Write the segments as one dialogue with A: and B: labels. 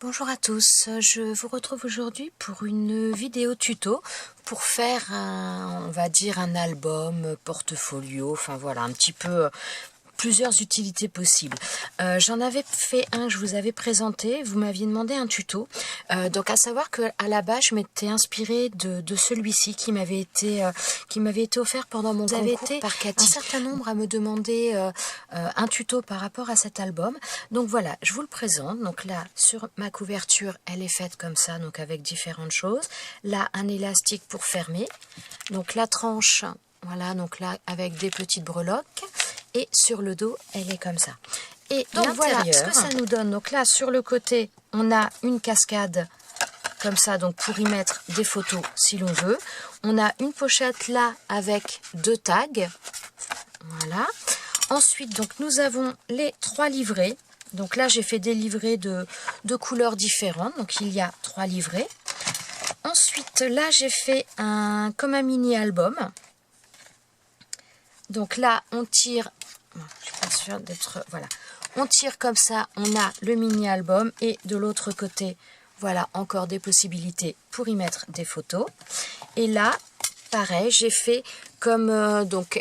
A: Bonjour à tous, je vous retrouve aujourd'hui pour une vidéo tuto pour faire on va dire un album, portfolio, enfin voilà, un petit peu plusieurs utilités possibles. J'en avais fait un, je vous avais présenté, vous m'aviez demandé un tuto. Donc à savoir que à la base je m'étais inspirée de celui-ci qui m'avait été offert pendant mon concours par Cathy. Un certain nombre à me demander un tuto par rapport à cet album. Donc voilà, je vous le présente. Donc là sur ma couverture, elle est faite comme ça, donc avec différentes choses. Là un élastique pour fermer. Donc la tranche, voilà, donc là avec des petites breloques. Et sur le dos, elle est comme ça. Et donc voilà ce que ça nous donne. Donc là, sur le côté, on a une cascade comme ça, donc pour y mettre des photos si l'on veut. On a une pochette là avec 2 tags. Voilà. Ensuite, donc nous avons les 3 livrets. Donc là, j'ai fait des livrets de couleurs différentes. Donc il y a 3 livrets. Ensuite, là, j'ai fait comme un mini album. Donc là, on tire, je suis pas sûre d'être, voilà, on tire comme ça, on a le mini album et de l'autre côté, voilà, encore des possibilités pour y mettre des photos. Et là, pareil, j'ai fait comme donc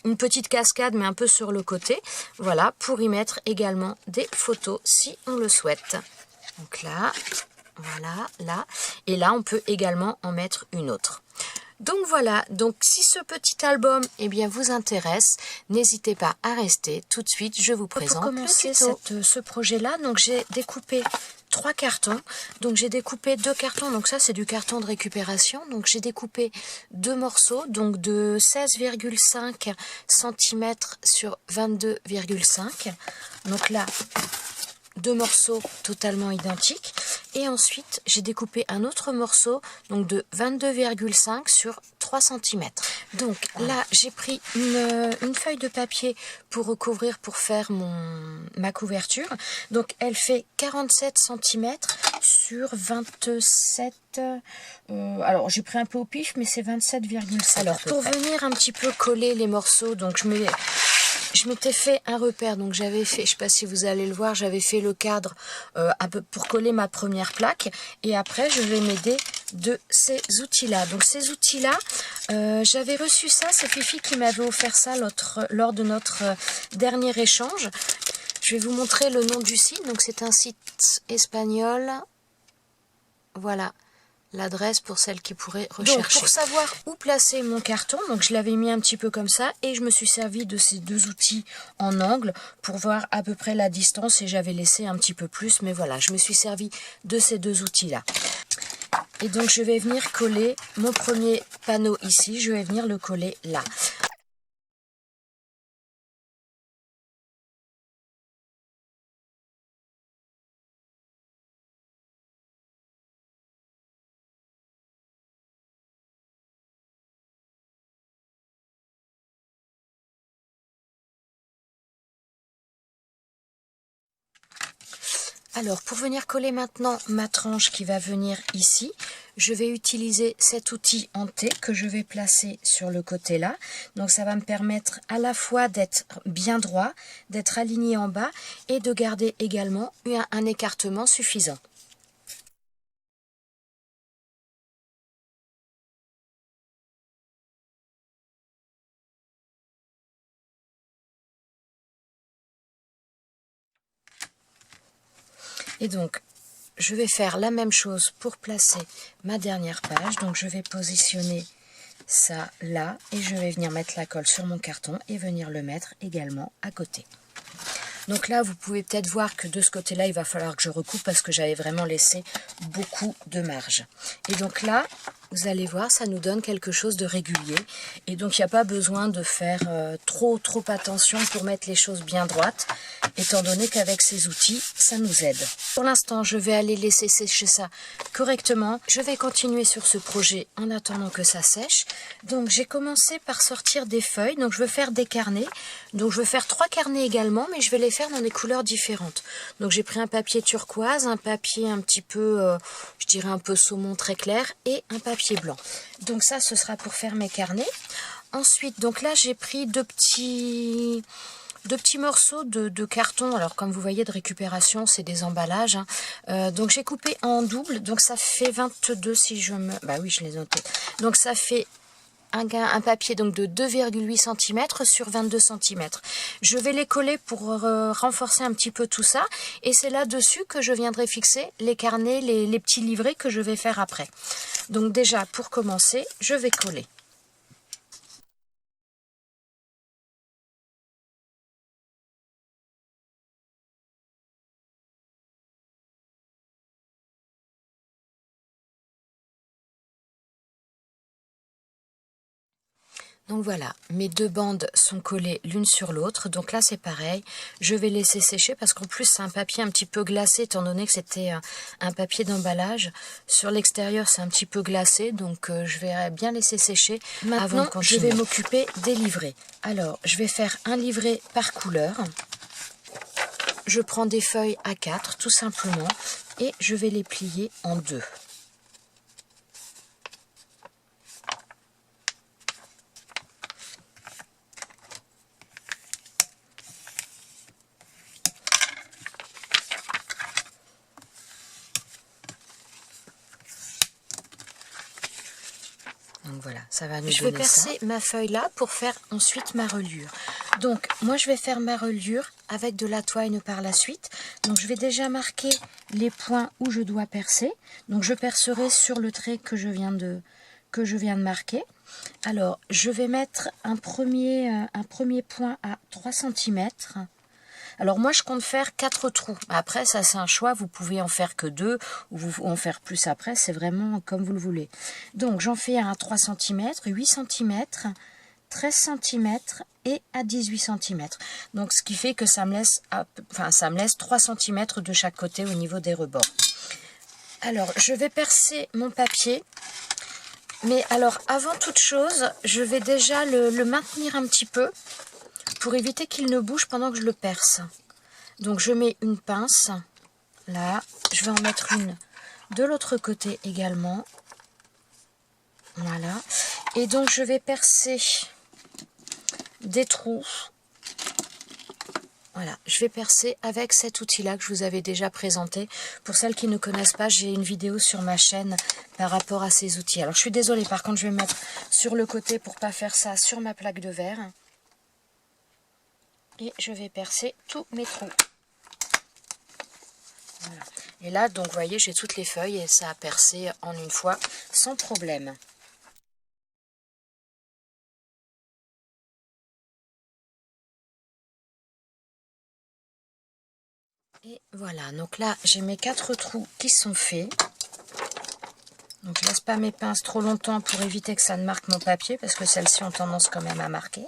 A: une petite cascade mais un peu sur le côté, voilà, pour y mettre également des photos si on le souhaite. Donc là, voilà, là, et là, on peut également en mettre une autre. Donc voilà, donc si ce petit album vous intéresse, n'hésitez pas à rester. Tout de suite, je vous présente. Pour commencer ce projet-là, donc j'ai découpé 3 cartons. Donc j'ai découpé 2 cartons, donc ça c'est du carton de récupération. Donc j'ai découpé 2 morceaux, donc de 16,5 cm sur 22,5. Donc là, 2 morceaux totalement identiques. Et ensuite, j'ai découpé un autre morceau, donc de 22,5 sur 3 cm. Donc là, j'ai pris une feuille de papier pour recouvrir, pour faire ma couverture. Donc elle fait 47 cm sur 27... alors j'ai pris un peu au pif, mais c'est 27,5. Alors pour venir un petit peu coller les morceaux, donc je m'étais fait un repère, donc j'avais fait, je sais pas si vous allez le voir, j'avais fait le cadre un peu pour coller ma première plaque, et après je vais m'aider de ces outils-là. Donc ces outils-là, j'avais reçu ça, c'est Fifi qui m'avait offert ça lors de notre dernier échange. Je vais vous montrer le nom du site, donc c'est un site espagnol, voilà. L'adresse pour celle qui pourrait rechercher. Donc, pour savoir où placer mon carton, donc je l'avais mis un petit peu comme ça et je me suis servi de ces 2 outils en angle pour voir à peu près la distance, et j'avais laissé un petit peu plus, mais voilà, je me suis servi de ces 2 outils-là. Et donc je vais venir coller mon premier panneau ici, je vais venir le coller là. Alors, pour venir coller maintenant ma tranche qui va venir ici, je vais utiliser cet outil en T que je vais placer sur le côté là. Donc, ça va me permettre à la fois d'être bien droit, d'être aligné en bas et de garder également un écartement suffisant. Et donc, je vais faire la même chose pour placer ma dernière page. Donc, je vais positionner ça là et je vais venir mettre la colle sur mon carton et venir le mettre également à côté. Donc là, vous pouvez peut-être voir que de ce côté-là, il va falloir que je recoupe parce que j'avais vraiment laissé beaucoup de marge. Et donc là, vous allez voir, ça nous donne quelque chose de régulier. Et donc, il n'y a pas besoin de faire trop attention pour mettre les choses bien droites, étant donné qu'avec ces outils, ça nous aide. Pour l'instant, je vais aller laisser sécher ça correctement. Je vais continuer sur ce projet en attendant que ça sèche. Donc, j'ai commencé par sortir des feuilles. Donc, je veux faire des carnets. Donc, je veux faire 3 carnets également, mais je vais les faire dans des couleurs différentes. Donc, j'ai pris un papier turquoise, un papier un petit peu, je dirais un peu saumon très clair, et un papier blanc. Donc ça, ce sera pour faire mes carnets. Ensuite, donc là, j'ai pris 2 petits deux petits morceaux de carton. Alors comme vous voyez de récupération, c'est des emballages. Hein. Donc j'ai coupé en double. Donc ça fait 22 si je me... Bah oui, je les ai notés. Donc ça fait un papier donc de 2,8 cm sur 22 cm. Je vais les coller pour renforcer un petit peu tout ça. Et c'est là-dessus que je viendrai fixer les carnets, les petits livrets que je vais faire après. Donc déjà, pour commencer, je vais coller. Donc voilà, mes deux bandes sont collées l'une sur l'autre. Donc là c'est pareil, je vais laisser sécher parce qu'en plus c'est un papier un petit peu glacé étant donné que c'était un papier d'emballage. Sur l'extérieur c'est un petit peu glacé, donc je vais bien laisser sécher. Maintenant je vais m'occuper des livrets. Alors je vais faire un livret par couleur. Je prends des feuilles A4 tout simplement et je vais les plier en deux. Donc voilà, ça va nous donner ça. Je vais percer ma feuille là pour faire ensuite ma reliure. Donc moi je vais faire ma reliure avec de la twine par la suite. Donc je vais déjà marquer les points où je dois percer. Donc je percerai sur le trait que je viens de marquer. Alors je vais mettre un premier point à 3 cm. Alors moi je compte faire 4 trous. Après ça c'est un choix, vous pouvez en faire que 2 ou en faire plus après, c'est vraiment comme vous le voulez. Donc j'en fais un à 3 cm, 8 cm, 13 cm et à 18 cm. Donc ce qui fait que ça me laisse 3 cm de chaque côté au niveau des rebords. Alors je vais percer mon papier. Mais alors avant toute chose, je vais déjà le maintenir un petit peu pour éviter qu'il ne bouge pendant que je le perce. Donc je mets une pince, là, je vais en mettre une de l'autre côté également. Voilà. Et donc je vais percer des trous. Voilà, je vais percer avec cet outil-là que je vous avais déjà présenté. Pour celles qui ne connaissent pas, j'ai une vidéo sur ma chaîne par rapport à ces outils. Alors je suis désolée, par contre je vais mettre sur le côté pour ne pas faire ça sur ma plaque de verre. Et je vais percer tous mes trous. Voilà. Et là, donc, vous voyez, j'ai toutes les feuilles et ça a percé en une fois sans problème. Et voilà, donc là, j'ai mes 4 trous qui sont faits. Donc, je ne laisse pas mes pinces trop longtemps pour éviter que ça ne marque mon papier parce que celles-ci ont tendance quand même à marquer.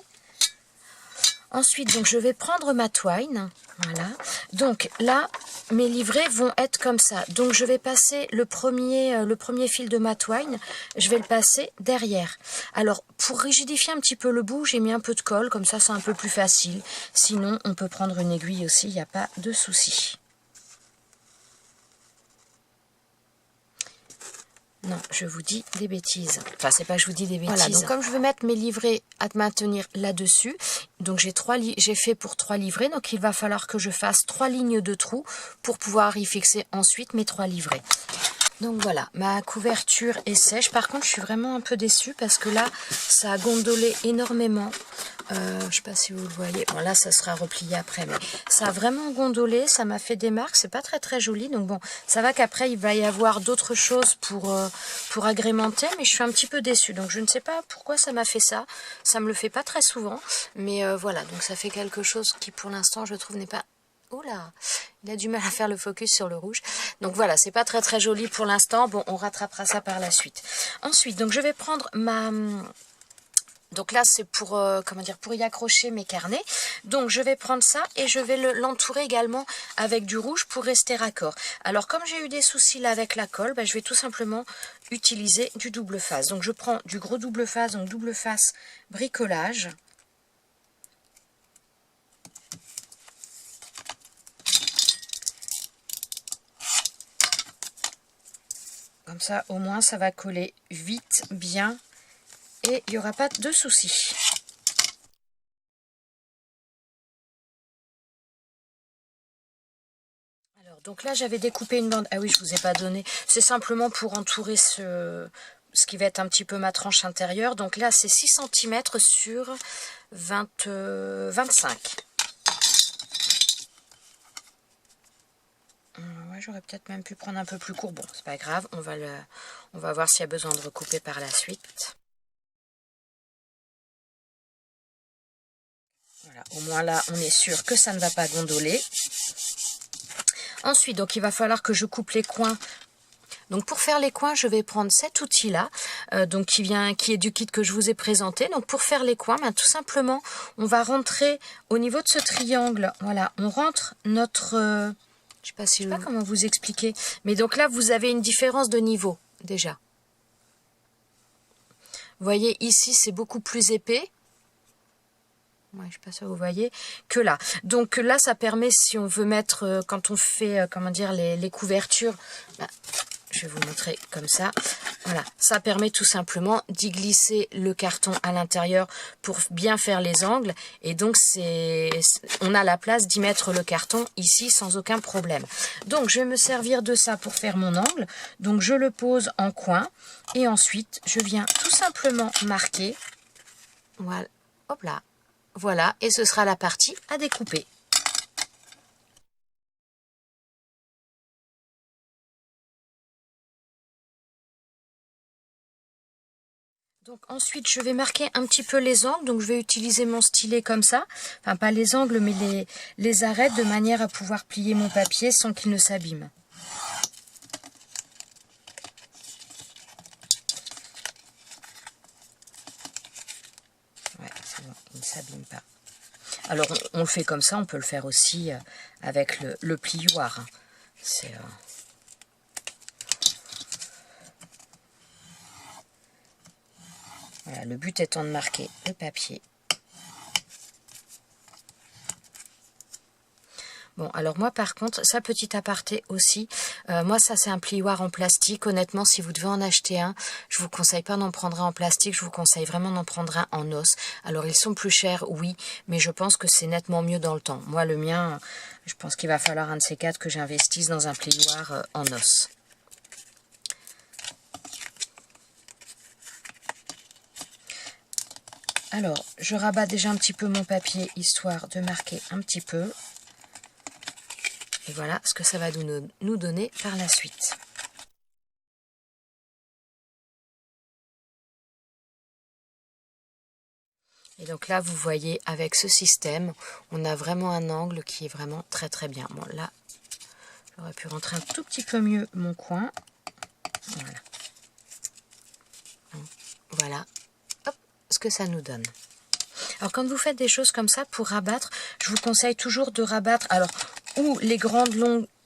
A: Ensuite, donc je vais prendre ma twine, voilà. Donc là, mes livrets vont être comme ça. Donc je vais passer le premier fil de ma twine, je vais le passer derrière. Alors pour rigidifier un petit peu le bout, j'ai mis un peu de colle, comme ça c'est un peu plus facile. Sinon, on peut prendre une aiguille aussi, il n'y a pas de souci. Non, je vous dis des bêtises. Enfin, c'est pas que je vous dis des bêtises. Voilà, donc comme je veux mettre mes livrets à maintenir là-dessus, donc j'ai fait pour 3 livrets, donc il va falloir que je fasse 3 lignes de trous pour pouvoir y fixer ensuite mes 3 livrets. Donc voilà, ma couverture est sèche. Par contre, je suis vraiment un peu déçue parce que là, ça a gondolé énormément. Je ne sais pas si vous le voyez. Bon, là, ça sera replié après, mais ça a vraiment gondolé. Ça m'a fait des marques. C'est pas très très joli. Donc bon, ça va qu'après, il va y avoir d'autres choses pour agrémenter, mais je suis un petit peu déçue. Donc je ne sais pas pourquoi ça m'a fait ça. Ça me le fait pas très souvent, mais voilà. Donc ça fait quelque chose qui, pour l'instant, je trouve n'est pas... Oula, il a du mal à faire le focus sur le rouge. Donc voilà, c'est pas très très joli pour l'instant. Bon, on rattrapera ça par la suite. Ensuite, donc je vais prendre ma... Donc là, c'est pour, pour y accrocher mes carnets. Donc je vais prendre ça et je vais l'entourer également avec du rouge pour rester raccord. Alors comme j'ai eu des soucis là avec la colle, je vais tout simplement utiliser du double face. Donc je prends du gros double face, donc double face bricolage. Comme ça, au moins, ça va coller vite, bien, et il n'y aura pas de soucis. Donc là, j'avais découpé une bande. Ah oui, je vous ai pas donné. C'est simplement pour entourer ce qui va être un petit peu ma tranche intérieure. Donc là, c'est 6 cm sur 25. Ouais, j'aurais peut-être même pu prendre un peu plus court. Bon, c'est pas grave. On va voir s'il y a besoin de recouper par la suite. Voilà, au moins là, on est sûr que ça ne va pas gondoler. Ensuite, donc il va falloir que je coupe les coins. Donc pour faire les coins, je vais prendre cet outil-là, qui est du kit que je vous ai présenté. Donc pour faire les coins, tout simplement, on va rentrer au niveau de ce triangle. Voilà, on rentre notre... je sais pas comment vous expliquer. Mais donc là, vous avez une différence de niveau, déjà. Vous voyez, ici, c'est beaucoup plus épais. Ouais, je sais pas si vous voyez, que là. Donc là, ça permet, si on veut mettre, quand on fait, comment dire, les couvertures, je vais vous montrer comme ça. Voilà, ça permet tout simplement d'y glisser le carton à l'intérieur pour bien faire les angles. Et donc, on a la place d'y mettre le carton ici sans aucun problème. Donc, je vais me servir de ça pour faire mon angle. Donc, je le pose en coin. Et ensuite, je viens tout simplement marquer. Voilà, hop là. Voilà, et ce sera la partie à découper. Donc ensuite, je vais marquer un petit peu les angles. Donc je vais utiliser mon stylet comme ça. Enfin, pas les angles, mais les arêtes, de manière à pouvoir plier mon papier sans qu'il ne s'abîme. Ouais, c'est bon, il ne s'abîme pas. Alors, on le fait comme ça, on peut le faire aussi avec le plioir. C'est... Voilà, le but étant de marquer le papier. Bon, alors moi par contre, ça, petit aparté aussi, moi ça c'est un plioir en plastique. Honnêtement, si vous devez en acheter un, je vous conseille pas d'en prendre un en plastique, je vous conseille vraiment d'en prendre un en os. Alors ils sont plus chers, oui, mais je pense que c'est nettement mieux dans le temps. Moi le mien, je pense qu'il va falloir un de ces quatre que j'investisse dans un plioir en os. Alors, je rabats déjà un petit peu mon papier, histoire de marquer un petit peu. Et voilà ce que ça va nous donner par la suite. Et donc là, vous voyez, avec ce système, on a vraiment un angle qui est vraiment très très bien. Bon, là, j'aurais pu rentrer un tout petit peu mieux mon coin. Voilà. Donc, voilà, hop, ce que ça nous donne. Alors, quand vous faites des choses comme ça, pour rabattre, je vous conseille toujours de rabattre, alors, ou les grandes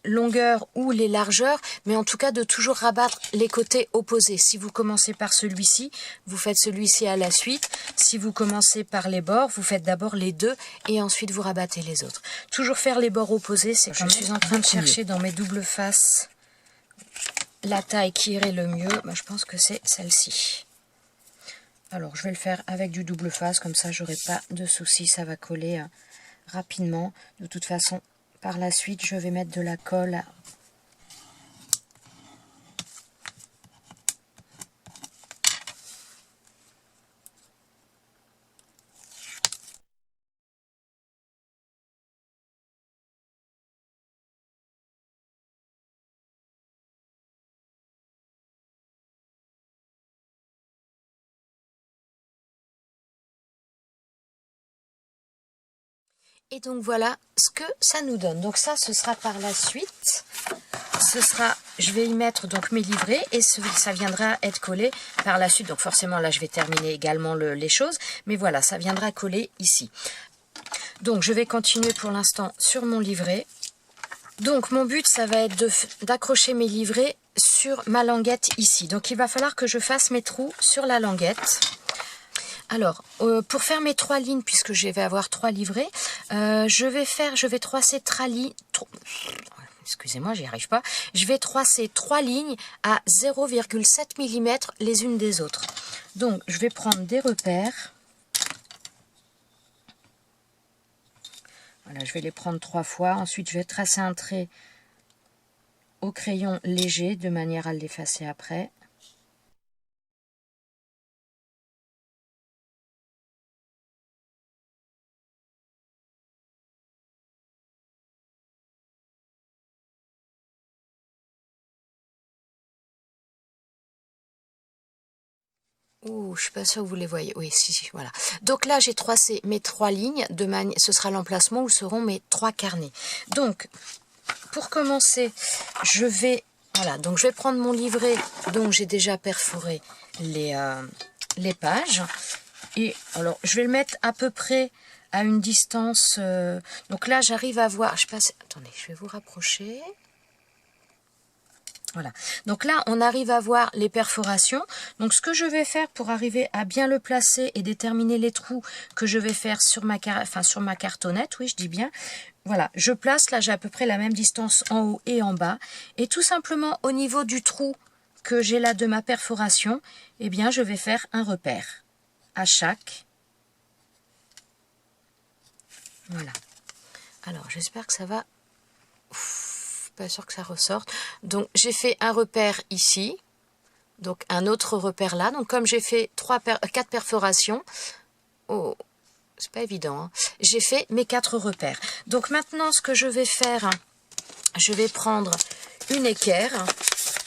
A: longueurs ou les largeurs, mais en tout cas de toujours rabattre les côtés opposés. Si vous commencez par celui-ci, vous faites celui-ci à la suite. Si vous commencez par les bords, vous faites d'abord les deux et ensuite vous rabattez les autres. Toujours faire les bords opposés, c'est quand je suis en train de chercher dans mes doubles faces la taille qui irait le mieux. Je pense que c'est celle-ci. Alors je vais le faire avec du double face, comme ça j'aurai pas de soucis, ça va coller rapidement. De toute façon, par la suite, je vais mettre de la colle. Et donc voilà ce que ça nous donne. Donc ça, ce sera par la suite. Je vais y mettre donc mes livrets et ça viendra être collé par la suite. Donc forcément là, je vais terminer également les choses. Mais voilà, ça viendra coller ici. Donc je vais continuer pour l'instant sur mon livret. Donc mon but, ça va être d'accrocher mes livrets sur ma languette ici. Donc il va falloir que je fasse mes trous sur la languette. Alors, pour faire mes 3 lignes, puisque je vais avoir 3 livrets, je vais tracer excusez-moi, j'y arrive pas. Je vais tracer 3 lignes à 0,7 mm les unes des autres. Donc, je vais prendre des repères. Voilà, je vais les prendre 3 fois. Ensuite, je vais tracer un trait au crayon léger de manière à l'effacer après. Ouh, je suis pas sûre que vous les voyez. Oui, si, voilà. Donc là, j'ai tracé mes 3 lignes. Ce sera l'emplacement où seront mes 3 carnets. Donc, pour commencer, je vais prendre mon livret dont j'ai déjà perforé les pages. Et alors, je vais le mettre à peu près à une distance. Donc là, j'arrive à voir. Attendez, je vais vous rapprocher. Voilà, donc là on arrive à voir les perforations. Donc ce que je vais faire pour arriver à bien le placer et déterminer les trous que je vais faire sur ma cartonnette, oui je dis bien, voilà, je place, là j'ai à peu près la même distance en haut et en bas, et tout simplement au niveau du trou que j'ai là de ma perforation, eh bien je vais faire un repère à chaque. Voilà, alors j'espère que ça va. Pas sûr que ça ressorte. Donc j'ai fait un repère ici, donc un autre repère là. Donc comme j'ai fait 4 perforations, oh, c'est pas évident, hein. J'ai fait mes 4 repères. Donc maintenant ce que je vais faire, je vais prendre une équerre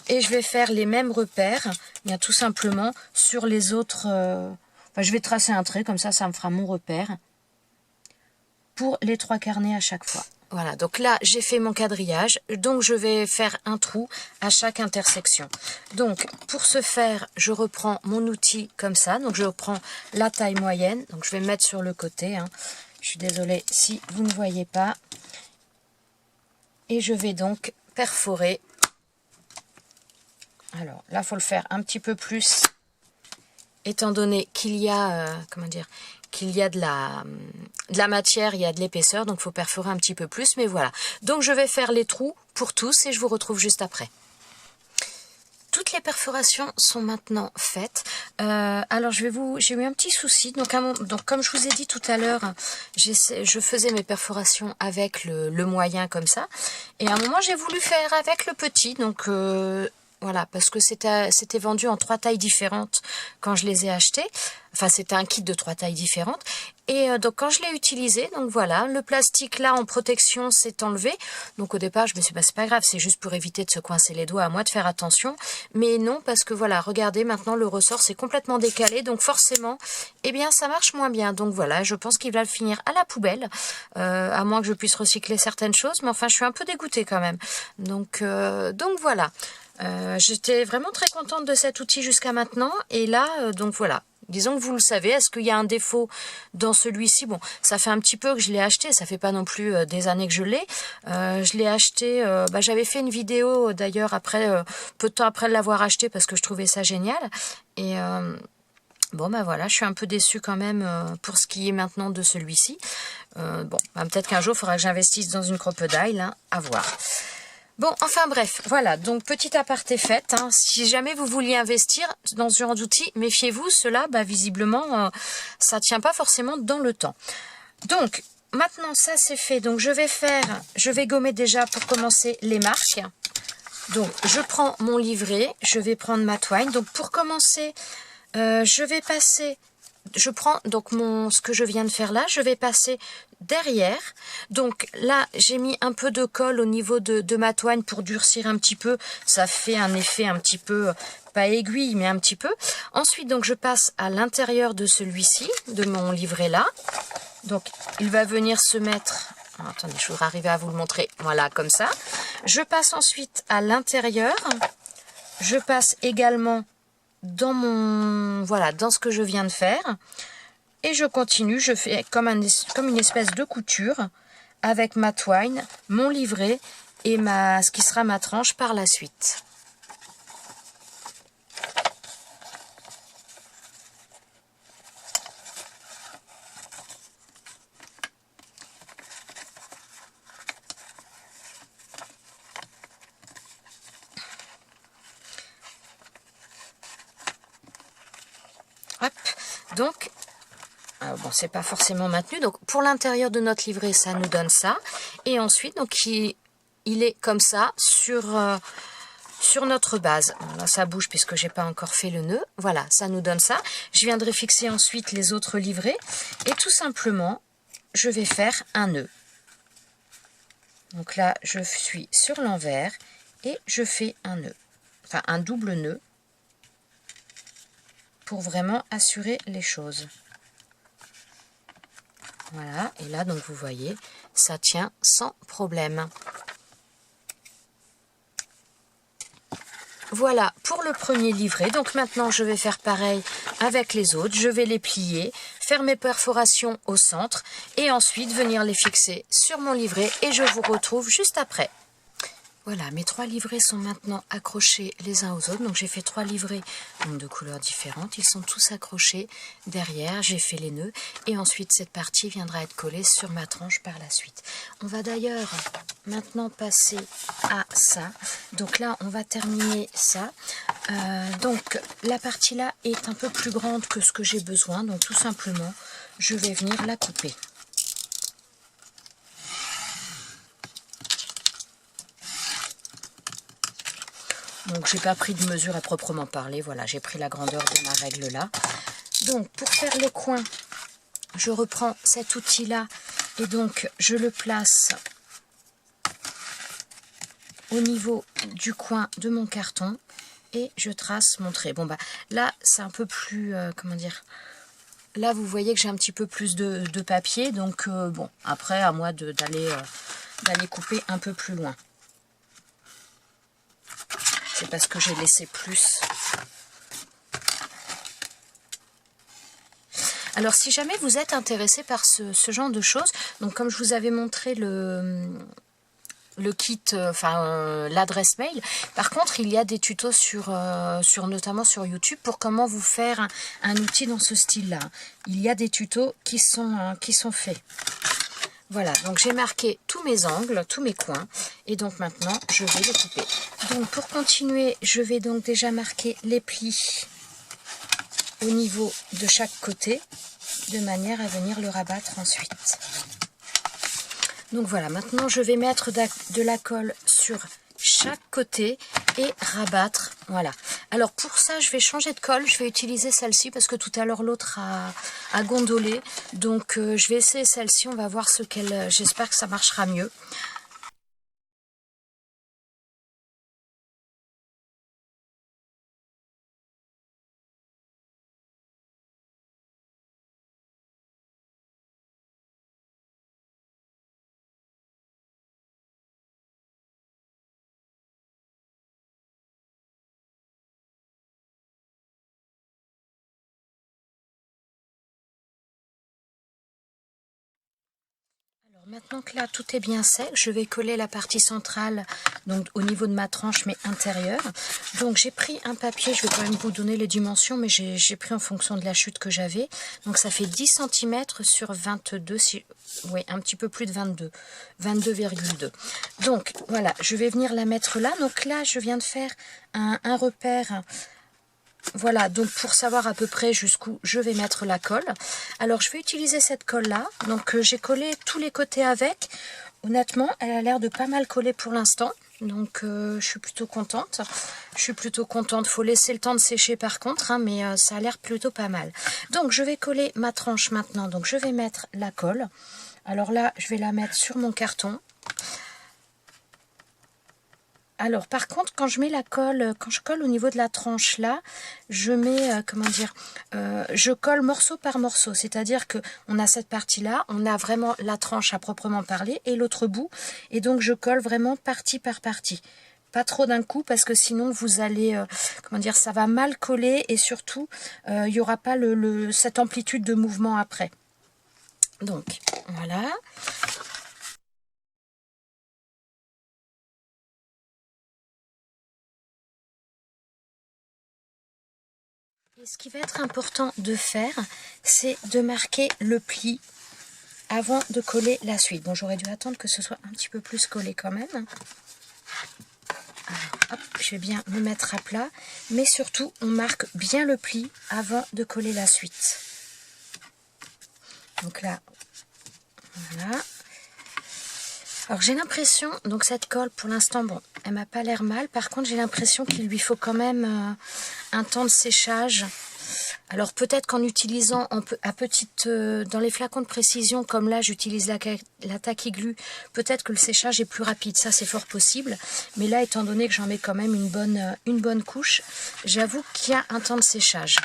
A: et je vais faire les mêmes repères, bien tout simplement sur les autres. Enfin, je vais tracer un trait comme ça, ça me fera mon repère pour les 3 carnets à chaque fois. Voilà, donc là, j'ai fait mon quadrillage, donc je vais faire un trou à chaque intersection. Donc, pour ce faire, je reprends mon outil comme ça. Donc, je reprends la taille moyenne. Donc, je vais me mettre sur le côté, hein. Je suis désolée si vous ne voyez pas. Et je vais donc perforer. Alors, là, il faut le faire un petit peu plus, étant donné qu'il y a, qu'il y a de la matière, il y a de l'épaisseur, donc il faut perforer un petit peu plus, mais voilà. Donc je vais faire les trous pour tous et je vous retrouve juste après. Toutes les perforations sont maintenant faites. Alors j'ai eu un petit souci. Donc comme je vous ai dit tout à l'heure, je faisais mes perforations avec le moyen comme ça. Et à un moment j'ai voulu faire avec le petit. Donc voilà, parce que c'était vendu en 3 tailles différentes quand je les ai achetés. Enfin, c'était un kit de 3 tailles différentes. Et donc, quand je l'ai utilisé, donc voilà, le plastique là en protection s'est enlevé. Donc, au départ, je me suis dit, bah, c'est pas grave, c'est juste pour éviter de se coincer les doigts, à moi de faire attention. Mais non, parce que voilà, regardez, maintenant, le ressort s'est complètement décalé. Donc, forcément, eh bien, ça marche moins bien. Donc, voilà, je pense qu'il va le finir à la poubelle. À moins que je puisse recycler certaines choses. Mais enfin, je suis un peu dégoûtée quand même. Donc voilà. J'étais vraiment très contente de cet outil jusqu'à maintenant. Et là, donc voilà. Disons que vous le savez, est-ce qu'il y a un défaut dans celui-ci? Bon, ça fait un petit peu que je l'ai acheté, ça fait pas non plus des années que je l'ai. Je l'ai acheté, j'avais fait une vidéo d'ailleurs après, peu de temps après l'avoir acheté parce que je trouvais ça génial. Et bon, voilà, je suis un peu déçue quand même pour ce qui est maintenant de celui-ci. Peut-être qu'un jour, il faudra que j'investisse dans une crocodile, hein, à voir. Bon, enfin bref, voilà, donc petit aparté fait, hein. Si jamais vous vouliez investir dans ce genre d'outils, méfiez-vous, cela, visiblement, ça tient pas forcément dans le temps. Donc, maintenant ça c'est fait, donc je vais gommer déjà pour commencer les marques. Donc, je prends mon livret, je vais prendre ma twine. Donc, pour commencer, je prends donc ce que je viens de faire là, je vais passer derrière. Donc là, j'ai mis un peu de colle au niveau de ma toine pour durcir un petit peu. Ça fait un effet un petit peu, pas aiguille, mais un petit peu. Ensuite, donc je passe à l'intérieur de celui-ci, de mon livret là. Donc, il va venir se mettre... Attendez, je voudrais arriver à vous le montrer. Voilà, comme ça. Je passe ensuite à l'intérieur. Je passe également dans dans ce que je viens de faire. Et je continue, je fais comme une espèce de couture avec ma twine, mon livret et ce qui sera ma tranche par la suite. Hop, donc... bon, c'est pas forcément maintenu. Donc, pour l'intérieur de notre livret, ça nous donne ça. Et ensuite, donc, il est comme ça sur notre base. Là, ça bouge puisque j'ai pas encore fait le nœud. Voilà, ça nous donne ça. Je viendrai fixer ensuite les autres livrets. Et tout simplement, je vais faire un nœud. Donc là, je suis sur l'envers et je fais un nœud. Enfin, un double nœud pour vraiment assurer les choses. Voilà, et là, donc vous voyez, ça tient sans problème. Voilà pour le premier livret. Donc maintenant, je vais faire pareil avec les autres. Je vais les plier, faire mes perforations au centre et ensuite venir les fixer sur mon livret et je vous retrouve juste après. Voilà, mes 3 livrets sont maintenant accrochés les uns aux autres. Donc j'ai fait 3 livrets de couleurs différentes. Ils sont tous accrochés derrière. J'ai fait les nœuds et ensuite cette partie viendra être collée sur ma tranche par la suite. On va d'ailleurs maintenant passer à ça. Donc là, on va terminer ça. Donc la partie là est un peu plus grande que ce que j'ai besoin. Donc tout simplement, je vais venir la couper. Donc j'ai pas pris de mesure à proprement parler, voilà, j'ai pris la grandeur de ma règle là. Donc pour faire le coin, je reprends cet outil là et donc je le place au niveau du coin de mon carton et je trace mon trait. Bon bah là c'est un peu plus, comment dire, là vous voyez que j'ai un petit peu plus de papier, donc bon, après à moi d'aller couper un peu plus loin. C'est parce que j'ai laissé plus. Alors si jamais vous êtes intéressé par ce genre de choses, donc comme je vous avais montré le kit, enfin l'adresse mail, par contre il y a des tutos notamment sur YouTube pour comment vous faire un outil dans ce style là. Il y a des tutos qui sont faits. Voilà, donc j'ai marqué tous mes angles, tous mes coins, et donc maintenant je vais les couper. Donc pour continuer, je vais donc déjà marquer les plis au niveau de chaque côté, de manière à venir le rabattre ensuite. Donc voilà, maintenant je vais mettre de la colle sur chaque côté et rabattre, voilà. Alors pour ça je vais changer de colle, je vais utiliser celle-ci parce que tout à l'heure l'autre a gondolé, donc je vais essayer celle-ci, on va voir ce qu'elle, j'espère que ça marchera mieux. Maintenant que là tout est bien sec, je vais coller la partie centrale donc au niveau de ma tranche mais intérieure. Donc j'ai pris un papier, je vais quand même vous donner les dimensions, mais j'ai pris en fonction de la chute que j'avais. Donc ça fait 10 cm sur 22, oui, un petit peu plus de 22, 22,2. Donc voilà, je vais venir la mettre là. Donc là je viens de faire un repère. Voilà, donc pour savoir à peu près jusqu'où je vais mettre la colle. Alors je vais utiliser cette colle là, donc j'ai collé tous les côtés avec. Honnêtement, elle a l'air de pas mal coller pour l'instant, donc je suis plutôt contente. Faut laisser le temps de sécher par contre, hein, mais ça a l'air plutôt pas mal. Donc je vais coller ma tranche maintenant, donc je vais mettre la colle. Alors là, je vais la mettre sur mon carton. Alors par contre, quand je mets la colle, quand je colle au niveau de la tranche là, je mets, comment dire, je colle morceau par morceau. C'est-à-dire que on a cette partie là, on a vraiment la tranche à proprement parler et l'autre bout. Et donc je colle vraiment partie par partie. Pas trop d'un coup parce que sinon vous allez, comment dire, ça va mal coller et surtout il n'y aura pas cette amplitude de mouvement après. Donc voilà. Et ce qui va être important de faire, c'est de marquer le pli avant de coller la suite. Bon, j'aurais dû attendre que ce soit un petit peu plus collé quand même. Alors, hop, je vais bien me mettre à plat. Mais surtout, on marque bien le pli avant de coller la suite. Donc là, voilà. Alors j'ai l'impression, donc cette colle pour l'instant, bon, elle m'a pas l'air mal. Par contre, j'ai l'impression qu'il lui faut quand même un temps de séchage. Alors peut-être qu'en utilisant dans les flacons de précision, comme là j'utilise la Tacky Glue, peut-être que le séchage est plus rapide, ça c'est fort possible. Mais là, étant donné que j'en mets quand même une bonne couche, j'avoue qu'il y a un temps de séchage.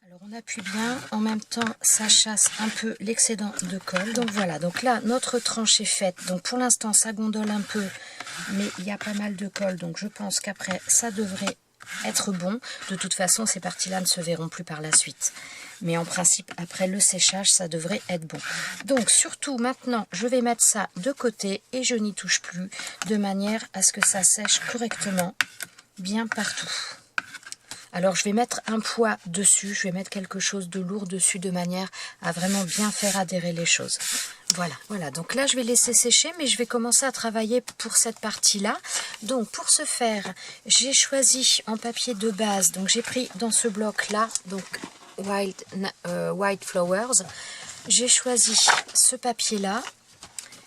A: Alors on appuie bien, en même temps ça chasse un peu l'excédent de colle. Donc voilà, donc là notre tranche est faite. Donc pour l'instant ça gondole un peu, mais il y a pas mal de colle. Donc je pense qu'après ça devrait être bon. De toute façon ces parties-là ne se verront plus par la suite. Mais en principe après le séchage ça devrait être bon. Donc surtout maintenant je vais mettre ça de côté et je n'y touche plus. De manière à ce que ça sèche correctement bien partout. Alors je vais mettre un poids dessus, je vais mettre quelque chose de lourd dessus de manière à vraiment bien faire adhérer les choses. Voilà, donc là je vais laisser sécher, mais je vais commencer à travailler pour cette partie-là. Donc pour ce faire, j'ai choisi en papier de base, donc j'ai pris dans ce bloc-là, donc White Flowers, j'ai choisi ce papier-là.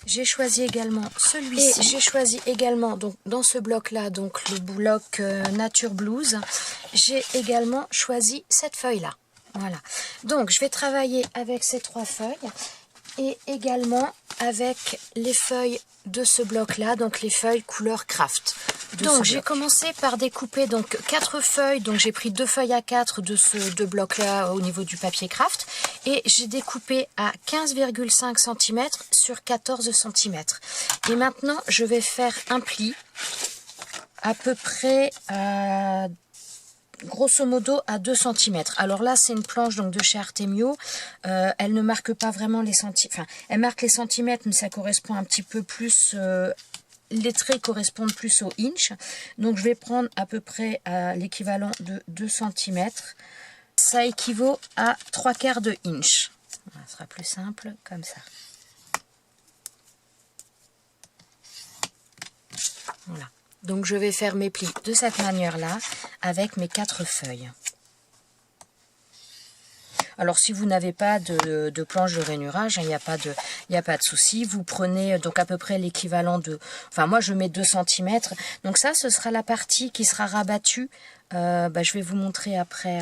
A: J'ai choisi également celui-ci. Et j'ai choisi également, donc dans ce bloc-là, donc le bloc Nature Blues, j'ai également choisi cette feuille-là. Voilà. Donc je vais travailler avec ces 3 feuilles et également avec les feuilles de ce bloc-là, donc les feuilles couleur craft. Donc j'ai commencé par découper donc 4 feuilles, donc j'ai pris 2 feuilles A4 de ce bloc-là au niveau du papier craft et j'ai découpé à 15,5 cm sur 14 cm. Et maintenant je vais faire un pli à peu près à grosso modo à 2 cm. Alors là c'est une planche donc de chez Artemio, elle ne marque pas vraiment les centimètres, enfin elle marque les centimètres mais ça correspond un petit peu plus, les traits correspondent plus au inch, donc je vais prendre à peu près à l'équivalent de 2 cm, ça équivaut à 3/4 de inch, ça sera plus simple comme ça. Voilà. Donc je vais faire mes plis de cette manière-là avec mes 4 feuilles. Alors si vous n'avez pas de planche de rainurage, il n'y a pas de souci. Vous prenez donc à peu près l'équivalent de... Enfin moi je mets 2 cm. Donc ça ce sera la partie qui sera rabattue. Je vais vous montrer après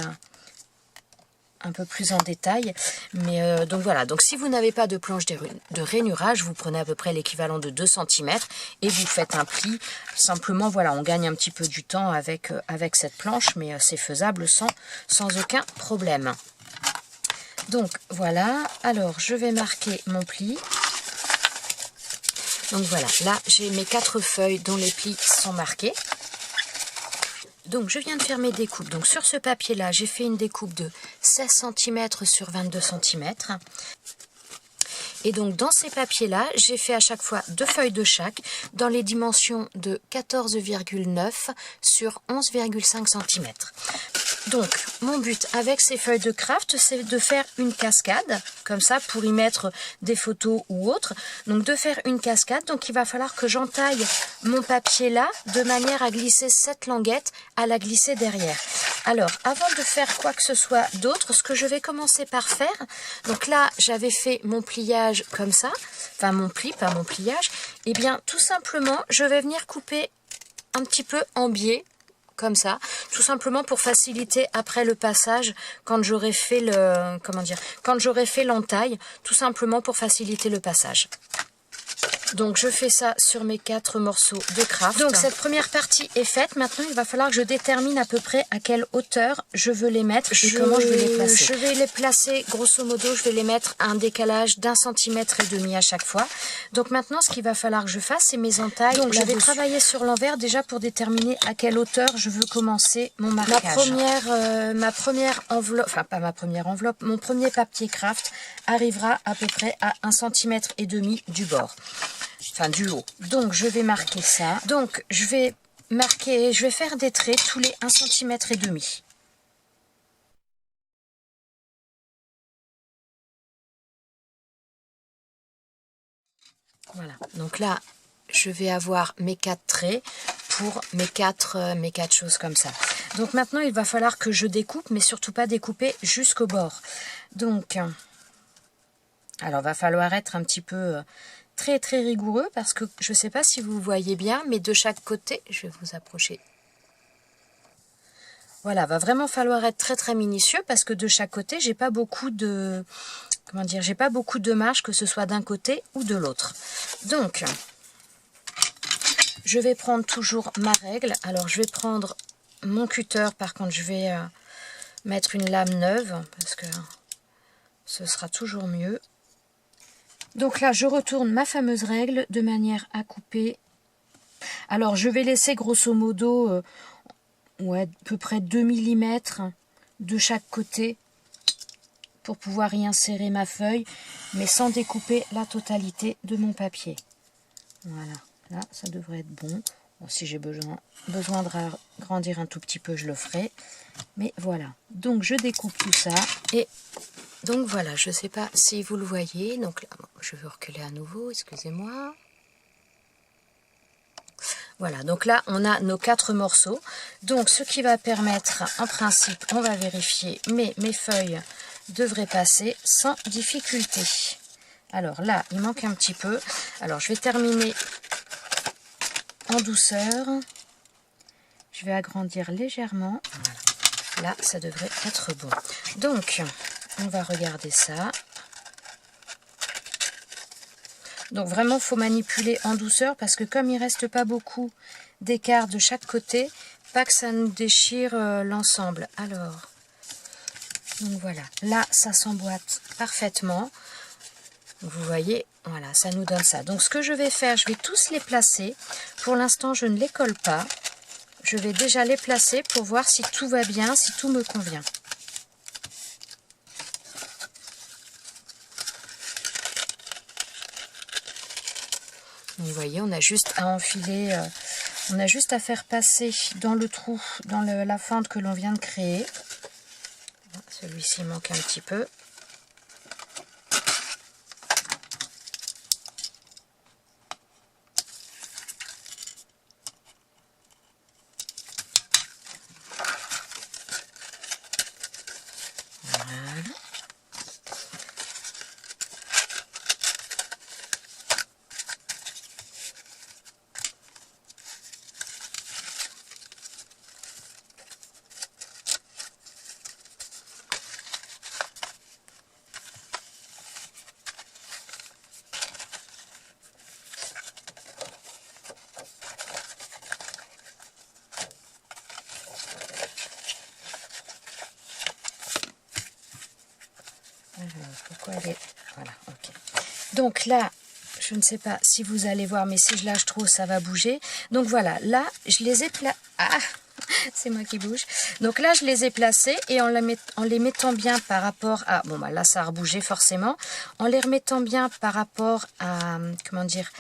A: un peu plus en détail, mais donc voilà, donc si vous n'avez pas de planche de rainurage, vous prenez à peu près l'équivalent de 2 cm et vous faites un pli. Simplement voilà, on gagne un petit peu du temps avec cette planche, mais c'est faisable sans aucun problème. Donc voilà, alors je vais marquer mon pli. Donc voilà, là j'ai mes 4 feuilles dont les plis sont marqués. Donc je viens de faire mes découpes. Donc sur ce papier là, j'ai fait une découpe de 16 cm sur 22 cm. Et donc dans ces papiers là, j'ai fait à chaque fois 2 feuilles de chaque dans les dimensions de 14,9 sur 11,5 cm. Donc mon but avec ces feuilles de craft, c'est de faire une cascade, comme ça pour y mettre des photos ou autres. Donc de faire une cascade, donc il va falloir que j'entaille mon papier là, de manière à glisser cette languette, à la glisser derrière. Alors avant de faire quoi que ce soit d'autre, ce que je vais commencer par faire, donc là j'avais fait mon pliage comme ça, enfin mon pli, pas mon pliage, et bien tout simplement je vais venir couper un petit peu en biais, comme ça, tout simplement pour faciliter après le passage quand j'aurai fait quand j'aurai fait l'entaille, tout simplement pour faciliter le passage. Donc je fais ça sur mes 4 morceaux de craft. Donc cette première partie est faite. Maintenant il va falloir que je détermine à peu près à quelle hauteur je veux les mettre et comment je vais les placer. Je vais les placer grosso modo, je vais les mettre à un décalage d'1,5 cm à chaque fois. Donc maintenant ce qu'il va falloir que je fasse, c'est mes entailles. Donc je vais travailler sur l'envers déjà pour déterminer à quelle hauteur je veux commencer mon marquage. Ma première enveloppe, enfin pas ma première enveloppe, mon premier papier craft arrivera à peu près à 1,5 cm du bord. Enfin du haut. Donc je vais marquer ça. Donc je vais faire des traits tous les 1,5 cm. Voilà. Donc là, je vais avoir mes 4 traits pour mes quatre choses comme ça. Donc maintenant, il va falloir que je découpe, mais surtout pas découper jusqu'au bord. Donc, alors va falloir être un petit peu très rigoureux parce que je ne sais pas si vous voyez bien, mais de chaque côté, je vais vous approcher. Voilà, va vraiment falloir être très minutieux parce que de chaque côté, j'ai pas beaucoup de, comment dire, j'ai pas beaucoup de marge que ce soit d'un côté ou de l'autre. Donc, je vais prendre toujours ma règle. Alors, je vais prendre mon cutter. Par contre, je vais mettre une lame neuve parce que ce sera toujours mieux. Donc là, je retourne ma fameuse règle de manière à couper. Alors, je vais laisser grosso modo ouais, à peu près 2 mm de chaque côté pour pouvoir y insérer ma feuille, mais sans découper la totalité de mon papier. Voilà, là, ça devrait être bon. Bon, si j'ai besoin de grandir un tout petit peu, je le ferai. Mais voilà, donc je découpe tout ça et... Donc voilà, je ne sais pas si vous le voyez. Donc là, je vais reculer à nouveau, excusez-moi. Voilà, donc là, on a nos 4 morceaux. Donc ce qui va permettre, en principe, on va vérifier, mais mes feuilles devraient passer sans difficulté. Alors là, il manque un petit peu. Alors je vais terminer en douceur. Je vais agrandir légèrement. Voilà. Là, ça devrait être bon. Donc... on va regarder ça. Donc vraiment, il faut manipuler en douceur parce que comme il ne reste pas beaucoup d'écart de chaque côté, pas que ça nous déchire l'ensemble. Alors, donc voilà. Là, ça s'emboîte parfaitement. Vous voyez, voilà, ça nous donne ça. Donc ce que je vais faire, je vais tous les placer. Pour l'instant, je ne les colle pas. Je vais déjà les placer pour voir si tout va bien, si tout me convient. Vous voyez, on a juste à enfiler, on a juste à faire passer dans le trou, dans la fente que l'on vient de créer. Celui-ci manque un petit peu. Voilà. Pourquoi elle est... Voilà, ok. Donc là, je ne sais pas si vous allez voir, mais si je lâche trop, ça va bouger. Donc voilà, là, je les ai placés... Ah, c'est moi qui bouge. Donc là, je les ai placés et en les mettant bien par rapport à... Bon, bah là, ça a rebougé forcément. En les remettant bien par rapport à... Comment dire,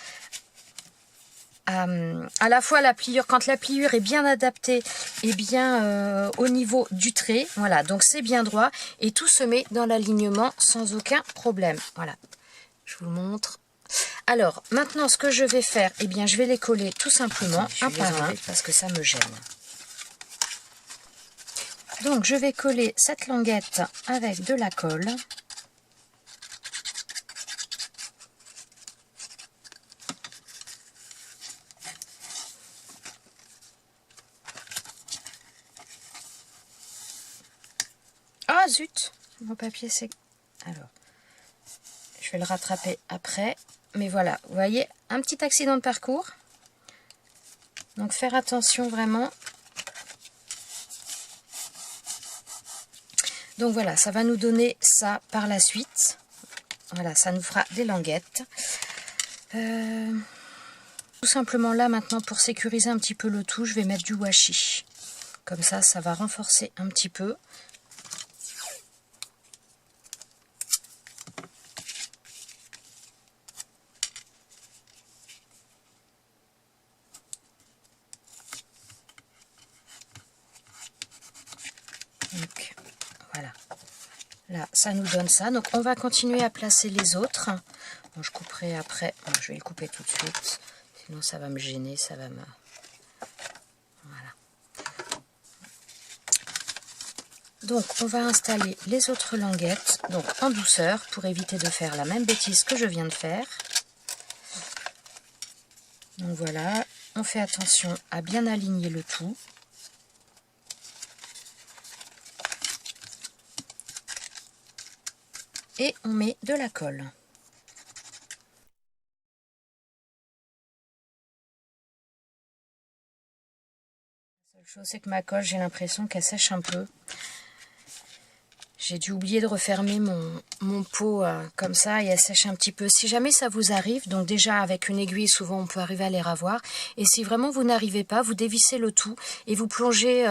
A: à la fois la pliure, quand la pliure est bien adaptée et bien au niveau du trait, voilà, donc c'est bien droit et tout se met dans l'alignement sans aucun problème. Voilà, je vous le montre. Alors maintenant, ce que je vais faire, eh bien je vais les coller tout simplement un par un parce que ça me gêne. Donc je vais coller cette languette avec de la colle. Ah zut, mon papier c'est... Alors, je vais le rattraper après. mais voilà, vous voyez, un petit accident de parcours. Donc faire attention vraiment. Donc voilà, ça va nous donner ça par la suite. Voilà, ça nous fera des languettes. Tout simplement là maintenant, pour sécuriser un petit peu le tout, je vais mettre du washi. Comme ça, ça va renforcer un petit peu. Donc voilà, là ça nous donne ça. Donc on va continuer à placer les autres. Bon, je couperai après, bon, je vais le couper tout de suite, sinon ça va me gêner, ça va me... Voilà. Donc on va installer les autres languettes, donc en douceur, pour éviter de faire la même bêtise que je viens de faire. Donc voilà, on fait attention à bien aligner le tout. Et on met de la colle. La seule chose, c'est que ma colle, j'ai l'impression qu'elle sèche un peu. J'ai dû oublier de refermer mon pot comme ça et elle sèche un petit peu. Si jamais ça vous arrive, donc déjà avec une aiguille, souvent on peut arriver à les ravoir. Et si vraiment vous n'arrivez pas, vous dévissez le tout et vous plongez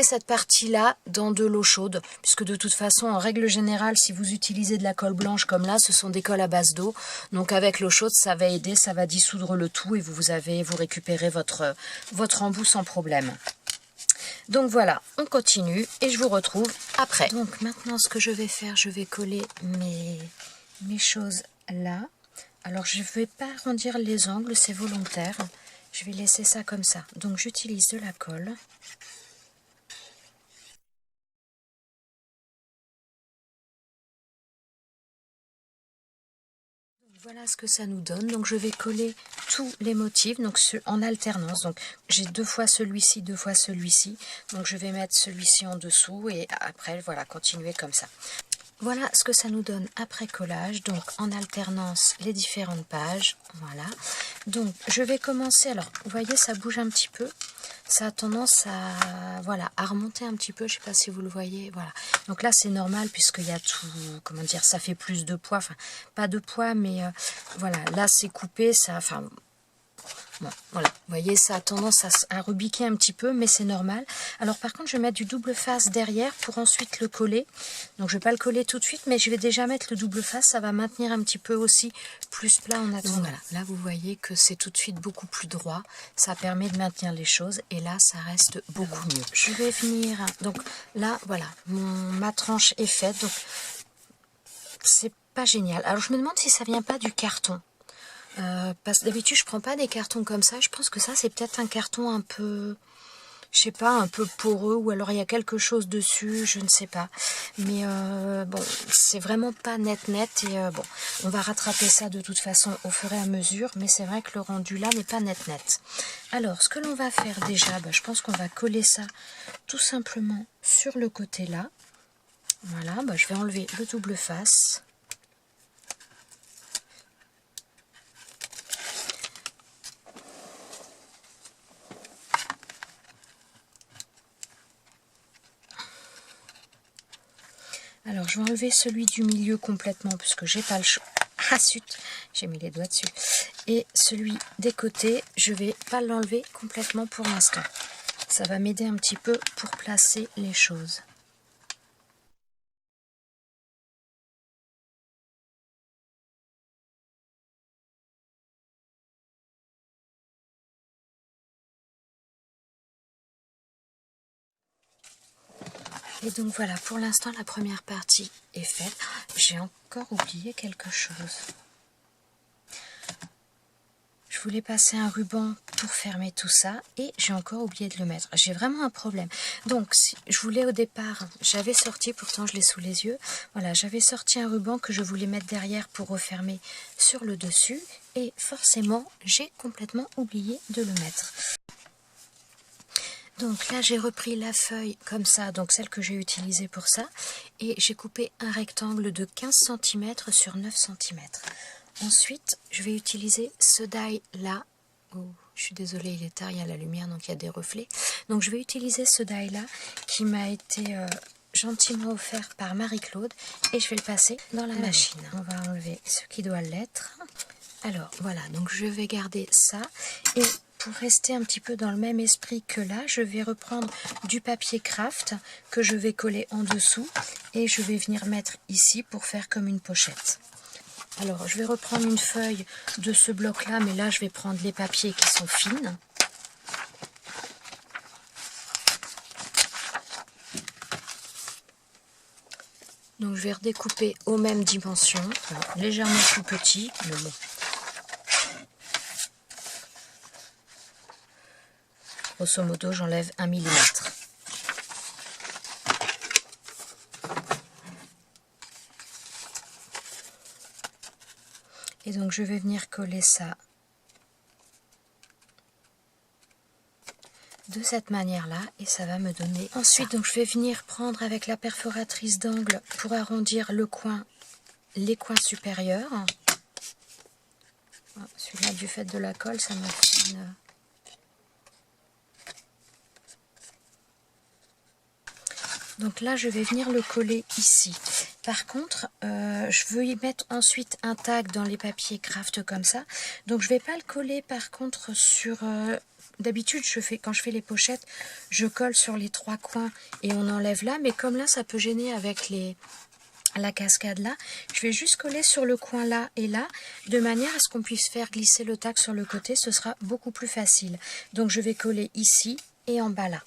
A: cette partie-là dans de l'eau chaude, puisque de toute façon, en règle générale, si vous utilisez de la colle blanche comme là, ce sont des colles à base d'eau. Donc avec l'eau chaude, ça va aider, ça va dissoudre le tout et vous récupérez votre embout sans problème. Donc voilà, on continue et je vous retrouve après. Donc maintenant, ce que je vais faire, je vais coller mes choses là. Alors je ne vais pas arrondir les angles, c'est volontaire. Je vais laisser ça comme ça. Donc j'utilise de la colle. Voilà ce que ça nous donne. Donc je vais coller tous les motifs donc en alternance. Donc j'ai deux fois celui-ci, deux fois celui-ci. Donc je vais mettre celui-ci en dessous et après voilà, continuer comme ça. Voilà ce que ça nous donne après collage, donc en alternance les différentes pages, voilà. Donc je vais commencer, alors vous voyez ça bouge un petit peu, ça a tendance à, voilà, à remonter un petit peu, je sais pas si vous le voyez, voilà. Donc là c'est normal puisqu'il y a tout, comment dire, ça fait plus de poids, enfin pas de poids mais voilà, là c'est coupé, ça, enfin... Bon, voilà, vous voyez, ça a tendance à rebiquer un petit peu, mais c'est normal. Alors par contre, je vais mettre du double face derrière pour ensuite le coller. Donc je ne vais pas le coller tout de suite, mais je vais déjà mettre le double face. Ça va maintenir un petit peu aussi plus plat en attendant. Voilà, là vous voyez que c'est tout de suite beaucoup plus droit. Ça permet de maintenir les choses et là, ça reste beaucoup mieux. Je vais venir, donc là, voilà, ma tranche est faite. Donc c'est pas génial. Alors je me demande si ça vient pas du carton. Parce que d'habitude je prends pas des cartons comme ça, je pense que ça c'est peut-être un carton un peu, je sais pas, un peu poreux, ou alors il y a quelque chose dessus, je ne sais pas, mais bon, c'est vraiment pas net et bon, on va rattraper ça de toute façon au fur et à mesure, mais c'est vrai que le rendu là n'est pas net. Alors ce que l'on va faire déjà, je pense qu'on va coller ça tout simplement sur le côté là, voilà, je vais enlever le double face. Alors, je vais enlever celui du milieu complètement, puisque j'ai pas le choix. Ah, zut, j'ai mis les doigts dessus. Et celui des côtés, je vais pas l'enlever complètement pour l'instant. Ça va m'aider un petit peu pour placer les choses. Et donc voilà, pour l'instant, la première partie est faite. J'ai encore oublié quelque chose. Je voulais passer un ruban pour fermer tout ça et j'ai encore oublié de le mettre. J'ai vraiment un problème. Donc, je voulais au départ, j'avais sorti, pourtant je l'ai sous les yeux, voilà, j'avais sorti un ruban que je voulais mettre derrière pour refermer sur le dessus et forcément, j'ai complètement oublié de le mettre. Donc là j'ai repris la feuille comme ça, donc celle que j'ai utilisée pour ça, et j'ai coupé un rectangle de 15 cm sur 9 cm. Ensuite je vais utiliser ce die là. Oh, je suis désolée, il est tard, il y a la lumière donc il y a des reflets. Donc je vais utiliser ce die là qui m'a été gentiment offert par Marie-Claude et je vais le passer dans la machine. On va enlever ce qui doit l'être. Alors voilà, donc je vais garder ça et pour rester un petit peu dans le même esprit que là, je vais reprendre du papier craft que je vais coller en dessous et je vais venir mettre ici pour faire comme une pochette. Alors je vais reprendre une feuille de ce bloc là, mais là je vais prendre les papiers qui sont fines. Donc je vais redécouper aux mêmes dimensions, alors, légèrement plus petit, mais bon. Grosso modo, j'enlève 1 mm. Et donc je vais venir coller ça de cette manière-là et ça va me donner. Ensuite, donc je vais venir prendre avec la perforatrice d'angle pour arrondir le coin, les coins supérieurs. Celui-là, du fait de la colle, ça m'a fait une... Donc là, je vais venir le coller ici. Par contre, je veux y mettre ensuite un tag dans les papiers craft comme ça. Donc je ne vais pas le coller par contre sur... D'habitude, quand je fais les pochettes, je colle sur les 3 coins et on enlève là. Mais comme là, ça peut gêner avec la cascade là, je vais juste coller sur le coin là et là, de manière à ce qu'on puisse faire glisser le tag sur le côté. Ce sera beaucoup plus facile. Donc je vais coller ici et en bas là.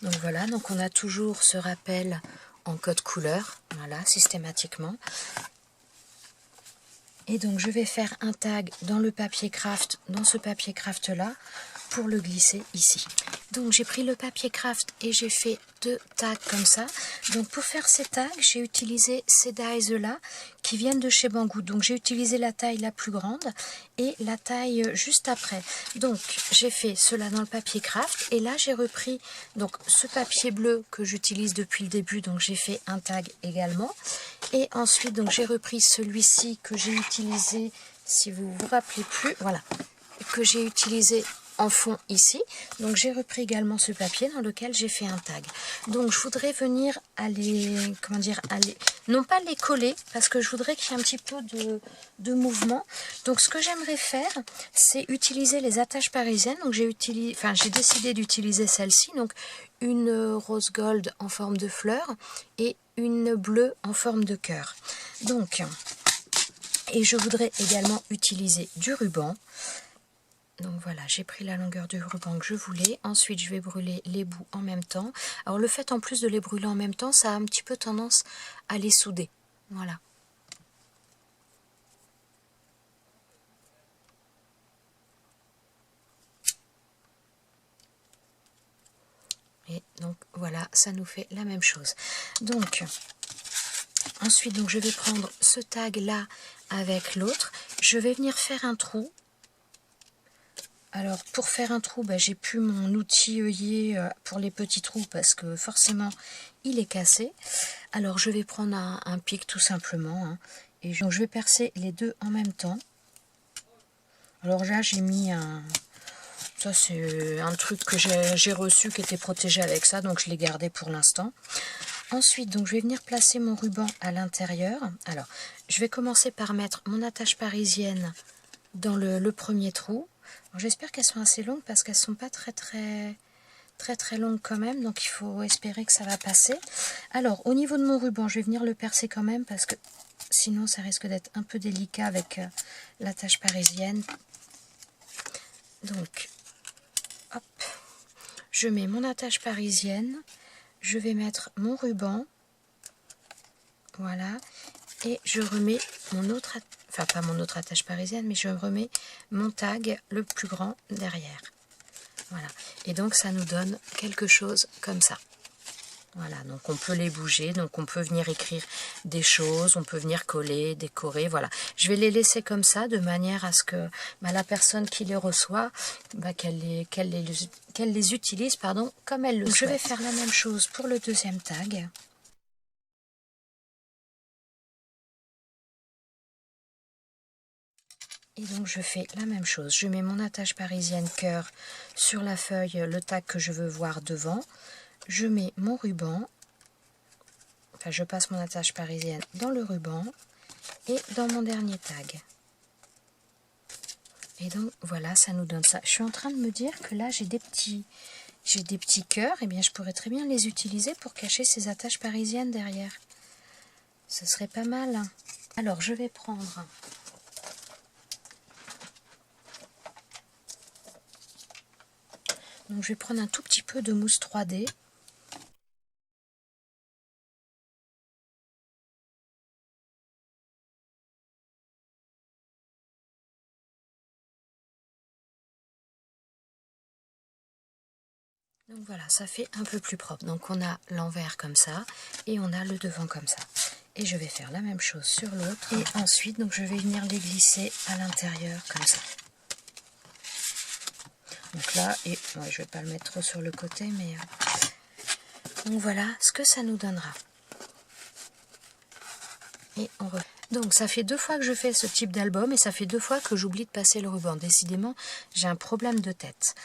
A: Donc voilà, donc on a toujours ce rappel en code couleur, voilà, systématiquement. Et donc je vais faire un tag dans le papier craft, dans ce papier craft là, pour le glisser ici. Donc j'ai pris le papier craft et j'ai fait 2 tags comme ça. Donc pour faire ces tags, j'ai utilisé ces dies là qui viennent de chez Banggood. Donc j'ai utilisé la taille la plus grande et la taille juste après. Donc j'ai fait cela dans le papier craft et là j'ai repris donc ce papier bleu que j'utilise depuis le début. Donc j'ai fait un tag également. Et ensuite donc j'ai repris celui-ci que j'ai utilisé, si vous vous rappelez plus, voilà, que j'ai utilisé en fond ici. Donc j'ai repris également ce papier dans lequel j'ai fait un tag. Donc je voudrais venir non pas les coller parce que je voudrais qu'il y ait un petit peu de mouvement. Donc ce que j'aimerais faire, c'est utiliser les attaches parisiennes. Donc j'ai décidé d'utiliser celle-ci, donc une rose gold en forme de fleur et une bleue en forme de cœur. Donc, et je voudrais également utiliser du ruban. Donc voilà, j'ai pris la longueur du ruban que je voulais. Ensuite, je vais brûler les bouts en même temps. Alors le fait en plus de les brûler en même temps, ça a un petit peu tendance à les souder. Voilà. Et donc voilà, ça nous fait la même chose. Donc ensuite, donc, je vais prendre ce tag là avec l'autre. Je vais venir faire un trou. Alors pour faire un trou, j'ai plus mon outil œillet pour les petits trous parce que forcément il est cassé. Alors je vais prendre un pic tout simplement, hein, et donc je vais percer les deux en même temps. Alors là j'ai mis ça c'est un truc que j'ai reçu qui était protégé avec ça, donc je l'ai gardé pour l'instant. Ensuite donc je vais venir placer mon ruban à l'intérieur. Alors je vais commencer par mettre mon attache parisienne dans le premier trou. J'espère qu'elles sont assez longues parce qu'elles sont pas très longues quand même, donc il faut espérer que ça va passer. Alors au niveau de mon ruban, je vais venir le percer quand même parce que sinon ça risque d'être un peu délicat avec l'attache parisienne. Donc hop, je mets mon attache parisienne, je vais mettre mon ruban, voilà, et je remets mon autre, enfin pas mon autre attache parisienne, mais je remets mon tag le plus grand derrière. Voilà, et donc ça nous donne quelque chose comme ça. Voilà, donc on peut les bouger, donc on peut venir écrire des choses, on peut venir coller, décorer, voilà. Je vais les laisser comme ça, de manière à ce que la personne qui les reçoit, qu'elle les utilise, pardon, comme elle le souhaite. Je vais faire la même chose pour le deuxième tag. Et donc je fais la même chose, je mets mon attache parisienne cœur sur la feuille, le tag que je veux voir devant, je mets mon ruban. Enfin, je passe mon attache parisienne dans le ruban et dans mon dernier tag. Et donc voilà, ça nous donne ça. Je suis en train de me dire que là j'ai des petits cœurs, et bien je pourrais très bien les utiliser pour cacher ces attaches parisiennes derrière. Ce serait pas mal. Alors je vais prendre un tout petit peu de mousse 3D. Donc voilà, ça fait un peu plus propre. Donc on a l'envers comme ça et on a le devant comme ça. Et je vais faire la même chose sur l'autre. Et ensuite, donc je vais venir les glisser à l'intérieur comme ça. Donc là, et ouais, je vais pas le mettre trop sur le côté, mais donc voilà ce que ça nous donnera. Et on refait. Donc ça fait 2 fois que je fais ce type d'album et ça fait 2 fois que j'oublie de passer le ruban. Décidément, j'ai un problème de tête.